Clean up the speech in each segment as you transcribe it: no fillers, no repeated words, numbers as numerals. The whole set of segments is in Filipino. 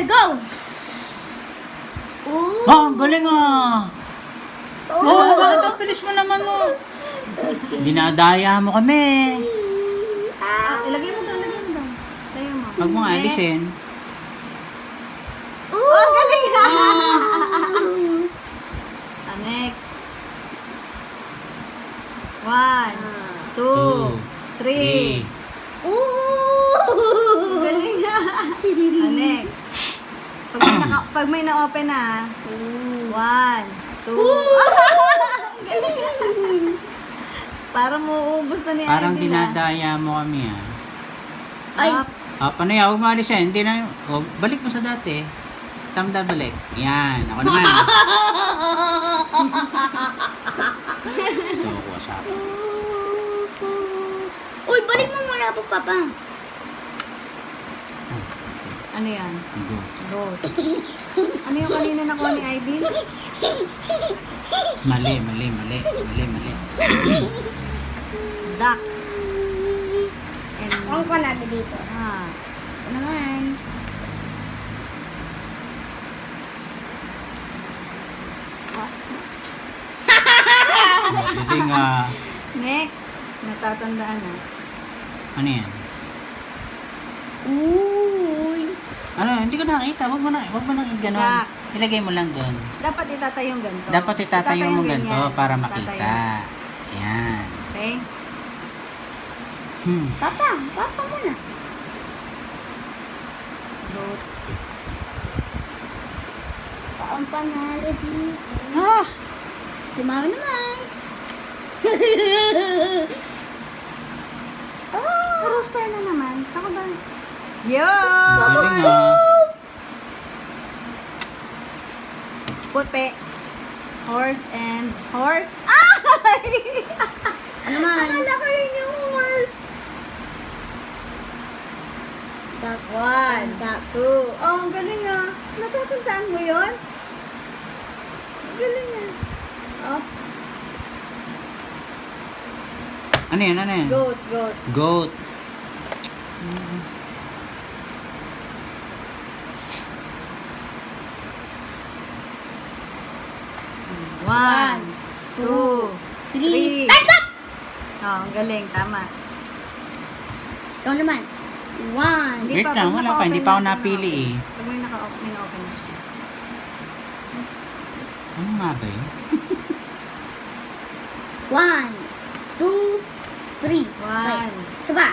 Okay, go! Ooh. Ang galing ah! Oh, bakit ang bilis mo naman mo? Dinadaya mo kami. Ilagay mo daw, ilagay mo daw. Tayo mo. Huwag mo nga alisin. Oh, ang galing na! Next. 1, 2, 3. Ooh! Galing na. Next. Pag may na-open na, 1, 2. Galing. Parang mauubos na ni Parang Idol ah. dinadaya mo kami ah. Ay. Up. Paano yan? Huwag mo alisin. Hindi na. Oh, balik mo sa dati. Saan mo balik? Yan. Ako naman. Ito ako sa akin. Uy, balik mo muna po, Papa. Ano yan? Go. Go. Ano yung kanina nakuha ni Idol? Mali. Duck. And, Ang panado dito. Ito naman. Galing ah. Next. Natatandaan na. Ano yan? Uy. Ano? Hindi ko nakita. Huwag mo na i-ganon. Dak. Ilagay mo lang doon. Dapat itatayong ganito. Dapat itatayo mo ganito ganyan. para makita. Yan. Okay? Papa muna. Goat. Ang panalo dito. Ah! Si Mama naman. Oh! Rooster na naman. Saan ka ba? Yo! Galing ah. Puti. Horse and horse. Ay! Ano man? Akala ko yun yung horse. Duck. 1, Duck. 2. Oh, ang galing ah. Natatandaan mo yun? Ang galing ah. Oh, Ano yan? goat. Goat. One, two, 3. 3. Time's up! Oh, ang galing. Tama. Ikaw naman. 1. Hindi Wait pa, lang, pag wala pa. naka-open Hindi pa ako na, napili eh. Pag may naka-open na siya. Ano nga ba yun? 1, 2, 3. One. Isa pa.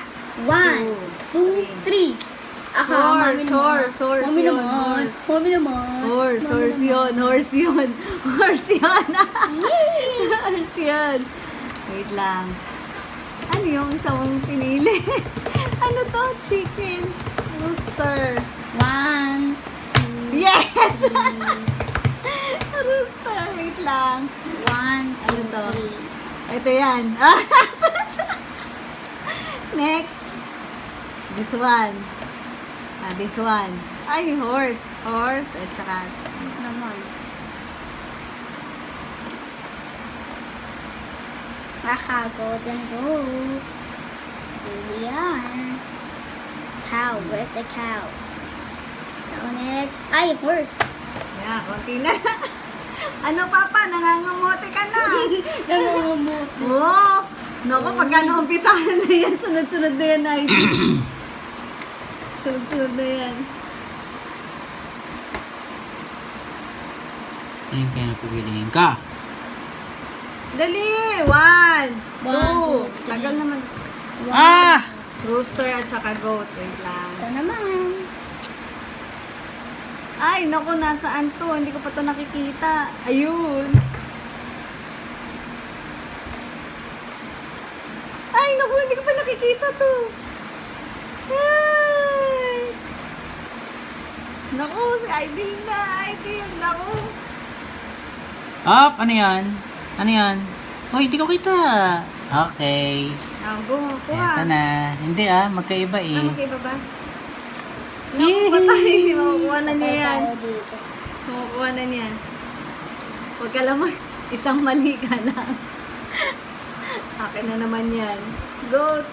1, 2, 3. Aha, mami naman. Horse Mami yun, naman. horse. Mami naman. Horse Mami yun. naman. Horse yun. Yay! Horse yun. Wait lang. Ano yung isa mong pinili? Ano to? Chicken. Rooster. 1, Yes! Rooster. Wait lang. 1, Ano to? 3. Ito yan. Next. This one. This one. Ay, horse. Horse. At saka, Naman. Haha, golden goat. Here we are. Cow. Where's the cow? So next. Ay, horse. yeah, konti na. Ano, Papa? Nangangamote ka na. Namumumot. Oo. Naku, pagka naumpisahan na yan, sunod-sunod na yan, Ay. Sunod-sunod na yan. Ano yung kaya pagilihin ka? Dali! 1, 2. two, Tagal naman. Ah! Rooster at saka goat. Wait lang. Ito naman. Ay, naku, nasaan to? Hindi ko pa to nakikita. Ayun. Ay, naku, hindi ko pa nakikita to. Ay! Naku, si Idol na. Idol, naku. Up! Ano yan? Ano yan? Hoy, hindi ko kita. Okay. Go, Eto kuha. na. Hindi magkaiba eh. Magkaiba ba? Naku, patay. Makukuha na niya yan. Tayo dito. Makukuha na niya. Huwag ka lang isang mali ka lang. Akin na naman yan. Goat.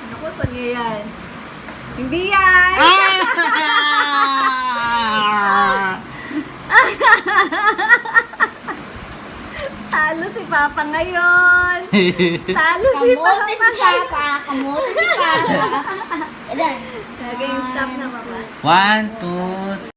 Naku, saan niya yan? Hindi yan! Ah! si Papa ngayon. Talo si Kamote Papa. si Papa. Kamote si Papa. Ayan. Okay, stop na, Papa. 1, 2,